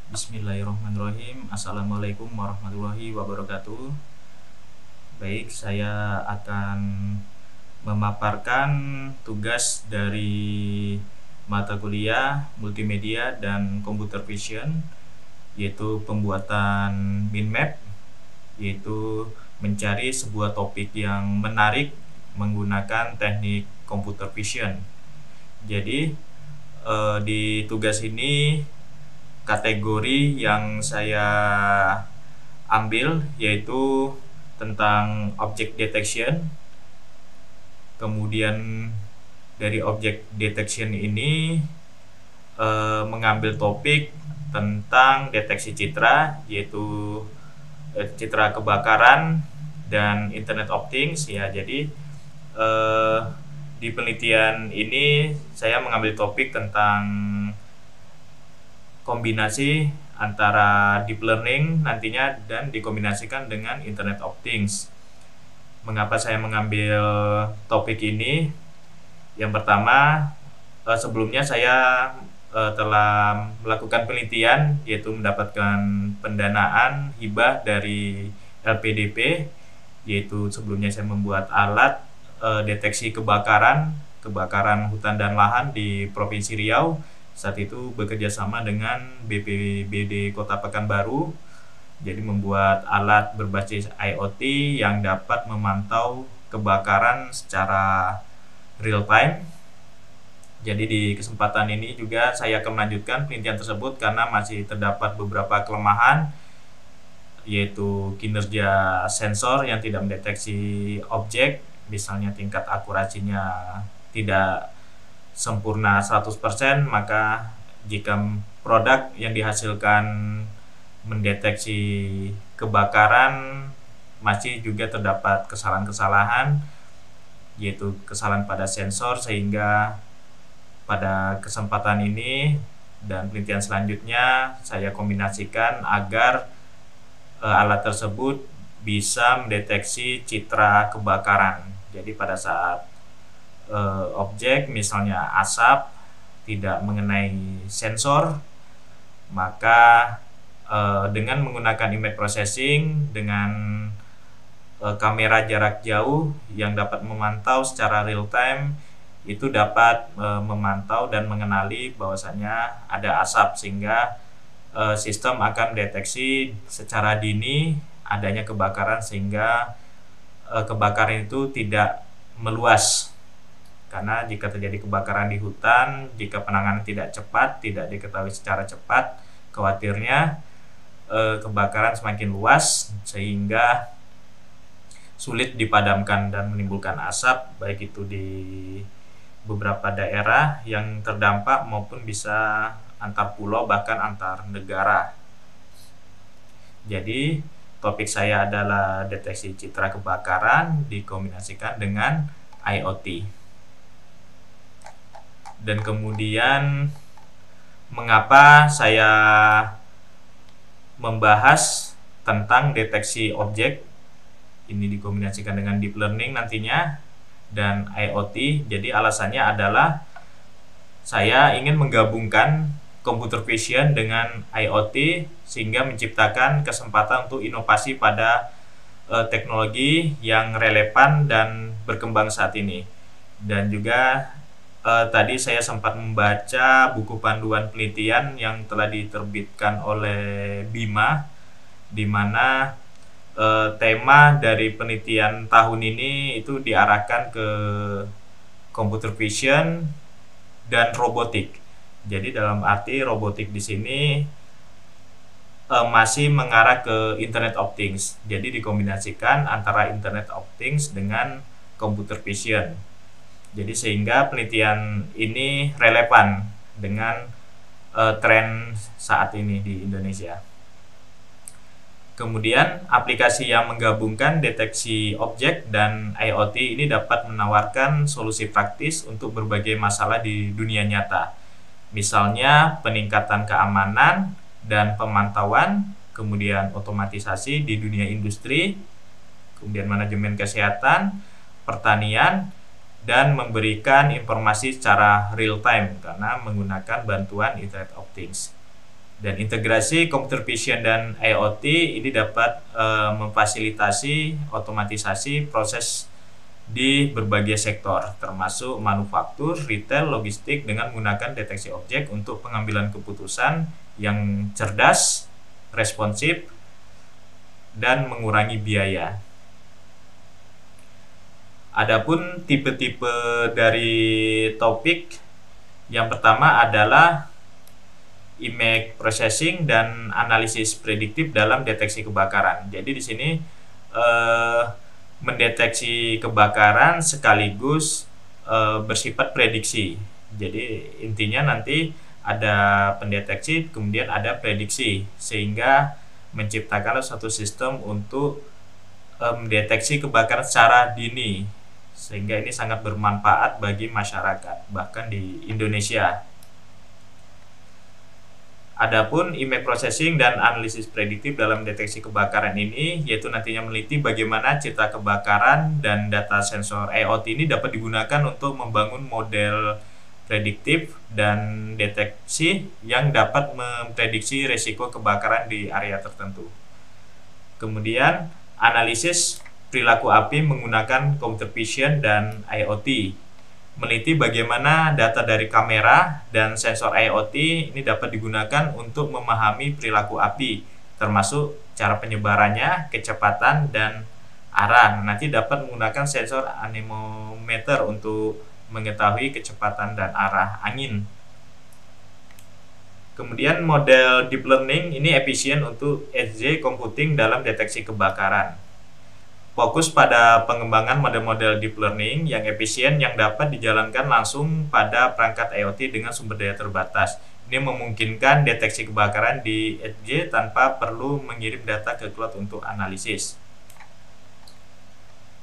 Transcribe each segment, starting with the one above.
Bismillahirrahmanirrahim. Assalamualaikum warahmatullahi wabarakatuh. Baik, saya akan memaparkan tugas dari mata kuliah multimedia dan computer vision, yaitu pembuatan minmap, yaitu mencari sebuah topik yang menarik menggunakan teknik computer vision. Jadi di tugas ini kategori yang saya ambil yaitu tentang object detection. Kemudian dari object detection ini mengambil topik tentang deteksi citra, yaitu citra kebakaran dan Internet of Things ya. Jadi di penelitian ini saya mengambil topik tentang kombinasi antara deep learning nantinya dan dikombinasikan dengan Internet of Things. Mengapa saya mengambil topik ini? Yang pertama, sebelumnya saya telah melakukan penelitian, yaitu mendapatkan pendanaan hibah dari LPDP, yaitu sebelumnya saya membuat alat deteksi kebakaran hutan dan lahan di Provinsi Riau. Saat itu bekerja sama dengan BPBD Kota Pekanbaru, jadi membuat alat berbasis IoT yang dapat memantau kebakaran secara real time. Jadi di kesempatan ini juga saya akan melanjutkan penelitian tersebut karena masih terdapat beberapa kelemahan, yaitu kinerja sensor yang tidak mendeteksi objek, misalnya tingkat akurasinya tidak sempurna 100%, maka jika produk yang dihasilkan mendeteksi kebakaran masih juga terdapat kesalahan-kesalahan, yaitu kesalahan pada sensor, sehingga pada kesempatan ini dan penelitian selanjutnya saya kombinasikan agar alat tersebut bisa mendeteksi citra kebakaran. Jadi pada saat objek misalnya asap tidak mengenai sensor, maka dengan menggunakan image processing dengan kamera jarak jauh yang dapat memantau secara real time, itu dapat memantau dan mengenali bahwasanya ada asap, sehingga sistem akan mendeteksi secara dini adanya kebakaran, sehingga kebakaran itu tidak meluas. Karena jika terjadi kebakaran di hutan, jika penanganan tidak cepat, tidak diketahui secara cepat, khawatirnya kebakaran semakin luas sehingga sulit dipadamkan dan menimbulkan asap, baik itu di beberapa daerah yang terdampak maupun bisa antar pulau, bahkan antar negara. Jadi topik saya adalah deteksi citra kebakaran dikombinasikan dengan IoT. Dan kemudian mengapa saya membahas tentang deteksi objek ini dikombinasikan dengan deep learning nantinya dan IoT. Jadi alasannya adalah saya ingin menggabungkan computer vision dengan IoT sehingga menciptakan kesempatan untuk inovasi pada teknologi yang relevan dan berkembang saat ini. Dan juga tadi saya sempat membaca buku panduan penelitian yang telah diterbitkan oleh BIMA, di mana tema dari penelitian tahun ini itu diarahkan ke computer vision dan robotik. Jadi dalam arti robotik di sini masih mengarah ke Internet of Things. Jadi dikombinasikan antara Internet of Things dengan computer vision. Jadi sehingga penelitian ini relevan dengan tren saat ini di Indonesia. Kemudian aplikasi yang menggabungkan deteksi objek dan IoT ini dapat menawarkan solusi praktis untuk berbagai masalah di dunia nyata. Misalnya peningkatan keamanan dan pemantauan, kemudian otomatisasi di dunia industri, kemudian manajemen kesehatan, pertanian, dan memberikan informasi secara real time karena menggunakan bantuan Internet of Things. Dan integrasi computer vision dan IoT ini dapat memfasilitasi otomatisasi proses di berbagai sektor, termasuk manufaktur, retail, logistik dengan menggunakan deteksi objek untuk pengambilan keputusan yang cerdas, responsif, dan mengurangi biaya. Adapun tipe-tipe dari topik, yang pertama adalah image processing dan analisis prediktif dalam deteksi kebakaran. Jadi di sini mendeteksi kebakaran sekaligus bersifat prediksi. Jadi intinya nanti ada pendeteksi, kemudian ada prediksi, sehingga menciptakan suatu sistem untuk mendeteksi kebakaran secara dini, sehingga ini sangat bermanfaat bagi masyarakat bahkan di Indonesia. Adapun image processing dan analisis prediktif dalam deteksi kebakaran ini yaitu nantinya meneliti bagaimana citra kebakaran dan data sensor IoT ini dapat digunakan untuk membangun model prediktif dan deteksi yang dapat memprediksi risiko kebakaran di area tertentu. Kemudian analisis perilaku api menggunakan computer vision dan IoT, meneliti bagaimana data dari kamera dan sensor IoT ini dapat digunakan untuk memahami perilaku api, termasuk cara penyebarannya, kecepatan, dan arah. Nanti dapat menggunakan sensor anemometer untuk mengetahui kecepatan dan arah angin. Kemudian model deep learning ini efisien untuk edge computing dalam deteksi kebakaran. Fokus pada pengembangan model-model deep learning yang efisien yang dapat dijalankan langsung pada perangkat IoT dengan sumber daya terbatas. Ini memungkinkan deteksi kebakaran di edge tanpa perlu mengirim data ke cloud untuk analisis.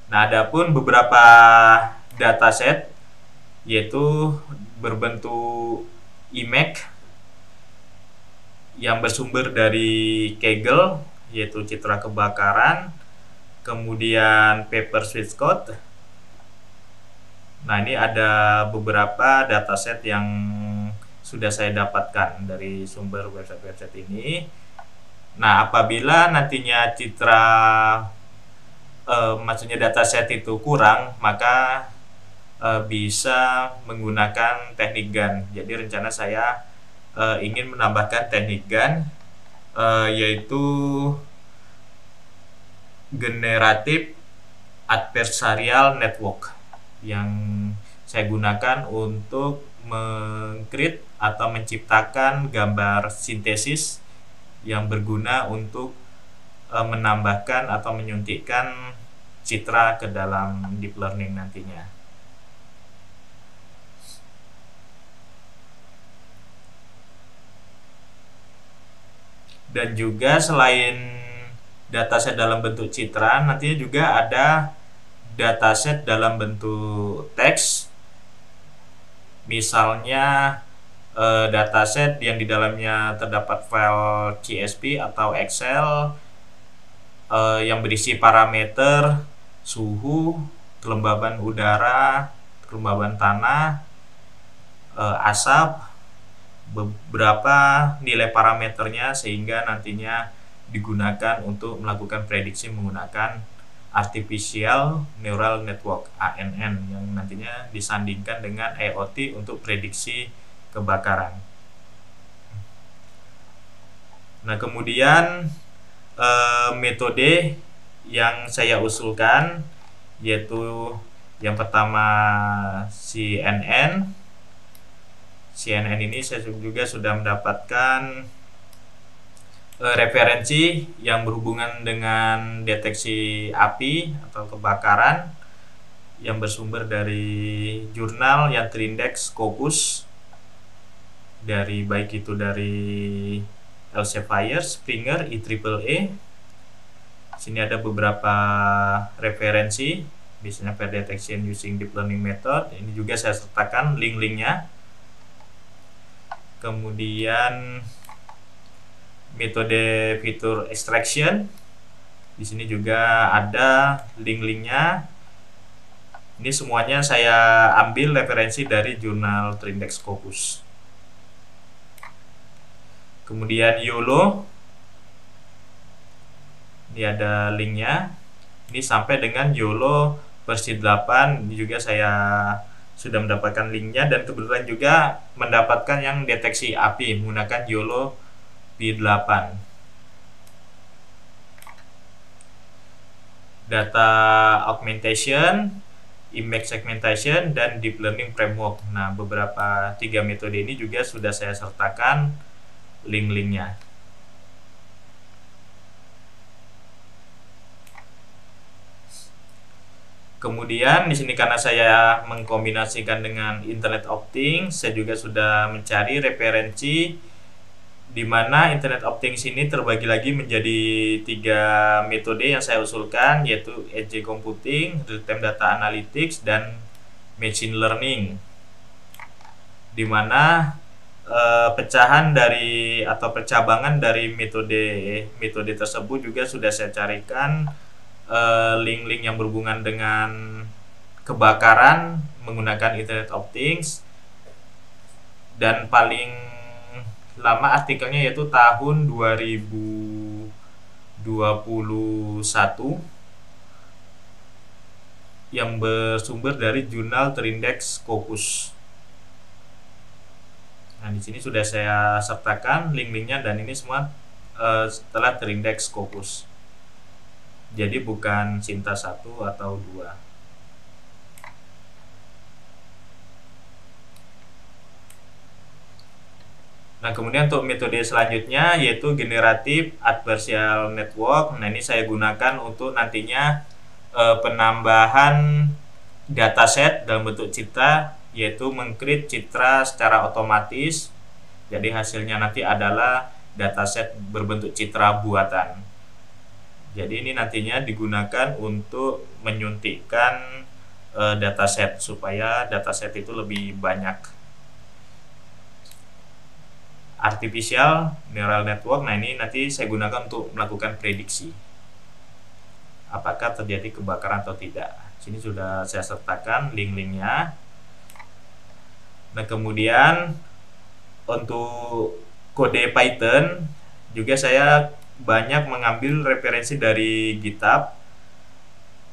Nah, adapun beberapa dataset yaitu berbentuk image yang bersumber dari Kaggle yaitu citra kebakaran, kemudian paper switch code. Nah, ini ada beberapa dataset yang sudah saya dapatkan dari sumber website-website ini. Nah, apabila nantinya citra maksudnya dataset itu kurang, maka bisa menggunakan teknik GAN. Jadi rencana saya ingin menambahkan teknik GAN yaitu generatif adversarial network yang saya gunakan untuk meng-create atau menciptakan gambar sintesis yang berguna untuk menambahkan atau menyuntikkan citra ke dalam deep learning nantinya. Dan juga selain dataset dalam bentuk citra, nantinya juga ada dataset dalam bentuk teks. Misalnya dataset yang di dalamnya terdapat file CSV atau Excel yang berisi parameter suhu, kelembaban udara, kelembaban tanah, asap, beberapa nilai parameternya, sehingga nantinya digunakan untuk melakukan prediksi menggunakan Artificial Neural Network (ANN) yang nantinya disandingkan dengan IoT untuk prediksi kebakaran. Nah, kemudian metode yang saya usulkan yaitu yang pertama CNN. CNN ini saya juga sudah mendapatkan referensi yang berhubungan dengan deteksi api atau kebakaran yang bersumber dari jurnal yang terindeks Scopus, dari baik itu dari Elsevier, Springer, IEEE. Sini ada beberapa referensi, misalnya per detection using deep learning method. Ini juga saya sertakan link-linknya. Kemudian metode feature extraction, di sini juga ada link-linknya. Ini semuanya saya ambil referensi dari jurnal Trindex Scopus. Kemudian YOLO, ini ada linknya. Ini sampai dengan YOLO versi 8 ini juga saya sudah mendapatkan linknya, dan kebetulan juga mendapatkan yang deteksi API menggunakan YOLO V8. Data augmentation, image segmentation, dan deep learning framework. Nah, beberapa 3 metode ini juga sudah saya sertakan link-linknya. Kemudian di sini karena saya mengkombinasikan dengan Internet of Things, saya juga sudah mencari referensi di mana Internet of Things ini terbagi lagi menjadi 3 metode yang saya usulkan, yaitu Edge Computing, Real Time Data Analytics, dan Machine Learning. Di mana pecahan dari atau percabangan dari metode tersebut juga sudah saya carikan link-link yang berhubungan dengan kebakaran menggunakan Internet of Things, dan paling lama artikelnya yaitu tahun 2021 yang bersumber dari jurnal Trindex Scopus. Nah, di sini sudah saya sertakan link-linknya, dan ini semua setelah Trindex Scopus. Jadi bukan Sinta 1 atau 2. Nah, kemudian untuk metode selanjutnya yaitu Generative Adversarial Network. Nah, ini saya gunakan untuk nantinya penambahan dataset dalam bentuk citra, yaitu meng-create citra secara otomatis. Jadi hasilnya nanti adalah dataset berbentuk citra buatan. Jadi ini nantinya digunakan untuk menyuntikkan dataset supaya dataset itu lebih banyak. Artificial Neural Network, nah ini nanti saya gunakan untuk melakukan prediksi apakah terjadi kebakaran atau tidak. Sini sudah saya sertakan link-linknya. Nah, kemudian untuk kode Python juga saya banyak mengambil referensi dari GitHub,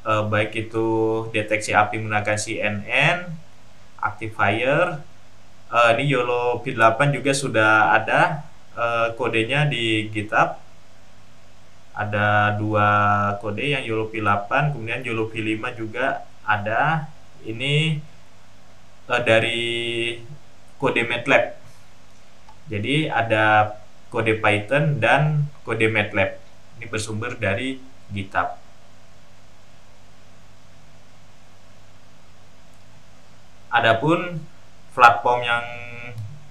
baik itu deteksi API menggunakan CNN, Actifier. Ini YOLO V8 juga sudah ada kodenya di GitHub. Ada 2 kode, yang YOLO V8, kemudian YOLO V5 juga ada. Ini dari kode MATLAB. Jadi ada kode Python dan kode MATLAB. Ini bersumber dari GitHub. Adapun platform yang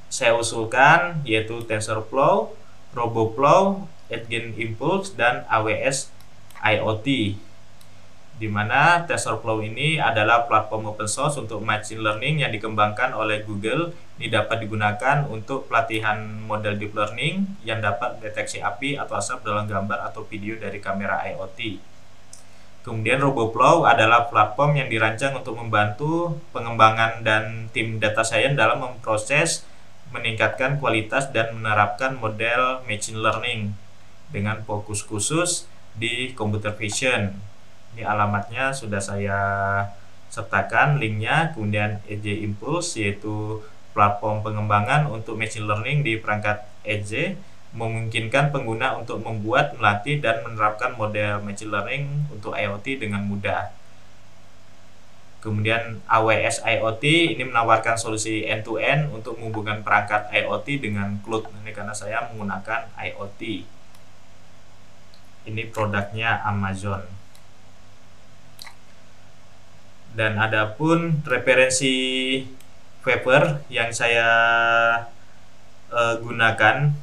saya usulkan yaitu TensorFlow, RoboFlow, Edge Impulse, dan AWS IoT. Di mana TensorFlow ini adalah platform open source untuk machine learning yang dikembangkan oleh Google. Ini dapat digunakan untuk pelatihan model deep learning yang dapat deteksi api atau asap dalam gambar atau video dari kamera IoT. Kemudian RoboFlow adalah platform yang dirancang untuk membantu pengembangan dan tim data science dalam memproses, meningkatkan kualitas, dan menerapkan model machine learning dengan fokus khusus di computer vision. Ini alamatnya sudah saya sertakan linknya. Kemudian Edge Impulse yaitu platform pengembangan untuk machine learning di perangkat Edge, memungkinkan pengguna untuk membuat, melatih, dan menerapkan model machine learning untuk IoT dengan mudah. Kemudian AWS IoT ini menawarkan solusi end-to-end untuk menghubungkan perangkat IoT dengan cloud. Ini karena saya menggunakan IoT. Ini produknya Amazon. Dan adapun referensi paper yang saya gunakan,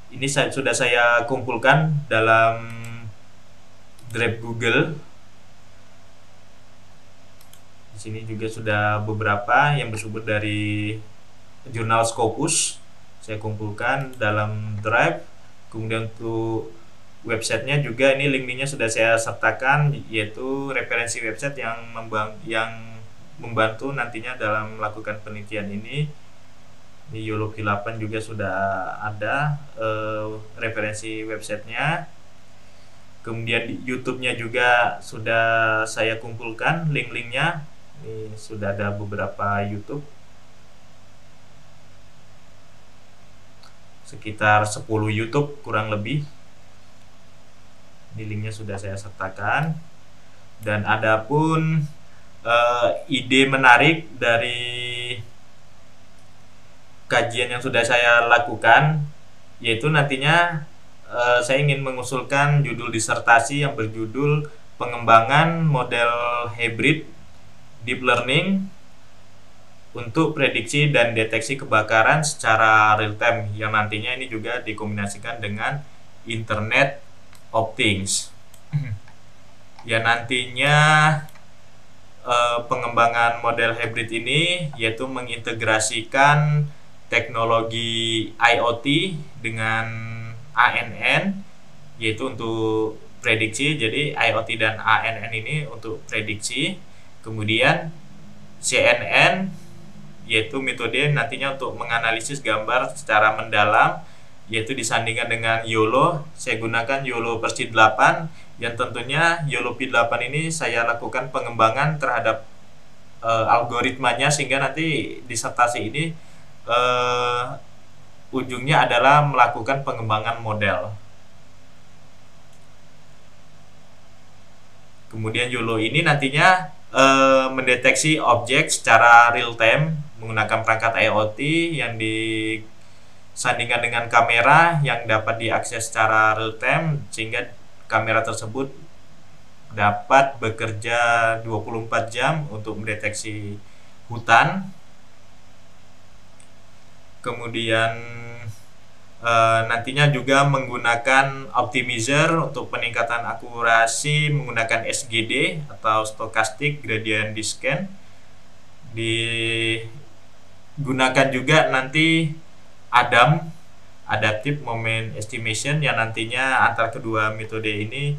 ini sudah saya kumpulkan dalam Drive Google. Di sini juga sudah beberapa yang bersumber dari jurnal Scopus. Saya kumpulkan dalam Drive. Kemudian untuk Websitenya juga ini link-linknya sudah saya sertakan, yaitu referensi website yang membantu nantinya dalam melakukan penelitian ini. Di YOLO V8 juga sudah ada referensi websitenya. Kemudian di YouTube-nya juga sudah saya kumpulkan link-linknya. Ini sudah ada beberapa YouTube, sekitar 10 YouTube kurang lebih. Ini linknya sudah saya sertakan. Dan ada pun ide menarik dari kajian yang sudah saya lakukan, yaitu nantinya saya ingin mengusulkan judul disertasi yang berjudul pengembangan model hybrid deep learning untuk prediksi dan deteksi kebakaran secara real time, yang nantinya ini juga dikombinasikan dengan Internet of Things. Ya, nantinya pengembangan model hybrid ini yaitu mengintegrasikan teknologi IoT dengan ANN, yaitu untuk prediksi. Jadi IoT dan ANN ini untuk prediksi. Kemudian CNN yaitu metode nantinya untuk menganalisis gambar secara mendalam, yaitu disandingkan dengan YOLO. Saya gunakan YOLO versi 8, yang tentunya YOLO V8 ini saya lakukan pengembangan terhadap algoritmanya, sehingga nanti disertasi ini ujungnya adalah melakukan pengembangan model. Kemudian YOLO ini nantinya mendeteksi objek secara real time menggunakan perangkat IoT yang disandingkan dengan kamera yang dapat diakses secara real time, sehingga kamera tersebut dapat bekerja 24 jam untuk mendeteksi hutan. Kemudian nantinya juga menggunakan optimizer untuk peningkatan akurasi menggunakan SGD atau Stochastic Gradient Descent. Digunakan juga nanti ADAM, Adaptive Moment Estimation, yang nantinya antara kedua metode ini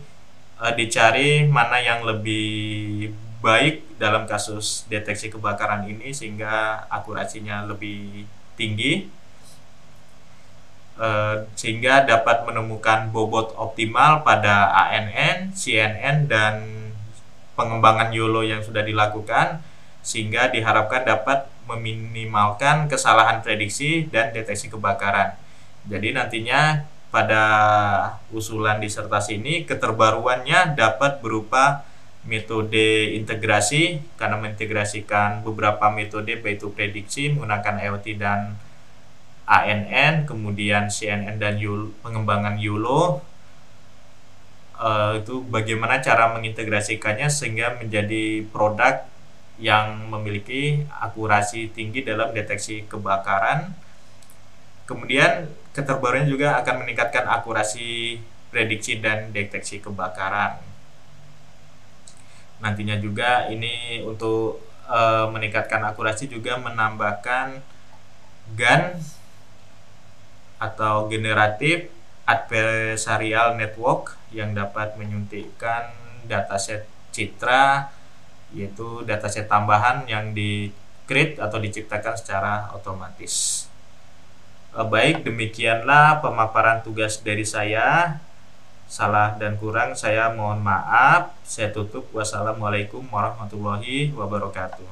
dicari mana yang lebih baik dalam kasus deteksi kebakaran ini, sehingga akurasinya lebih tinggi, sehingga dapat menemukan bobot optimal pada ANN, CNN, dan pengembangan YOLO yang sudah dilakukan, sehingga diharapkan dapat meminimalkan kesalahan prediksi dan deteksi kebakaran. Jadi nantinya pada usulan disertasi ini keterbaruannya dapat berupa metode integrasi, karena mengintegrasikan beberapa metode baik itu prediksi menggunakan IoT dan ANN, kemudian CNN dan YOLO, pengembangan YOLO. Itu bagaimana cara mengintegrasikannya sehingga menjadi produk yang memiliki akurasi tinggi dalam deteksi kebakaran. Kemudian keterbaruannya juga akan meningkatkan akurasi prediksi dan deteksi kebakaran. Nantinya juga ini untuk meningkatkan akurasi juga menambahkan GAN atau Generative Adversarial Network yang dapat menyuntikkan dataset citra, yaitu dataset tambahan yang di-create atau diciptakan secara otomatis. Baik, demikianlah pemaparan tugas dari saya. Salah dan kurang saya mohon maaf. Saya tutup. Wassalamualaikum warahmatullahi wabarakatuh.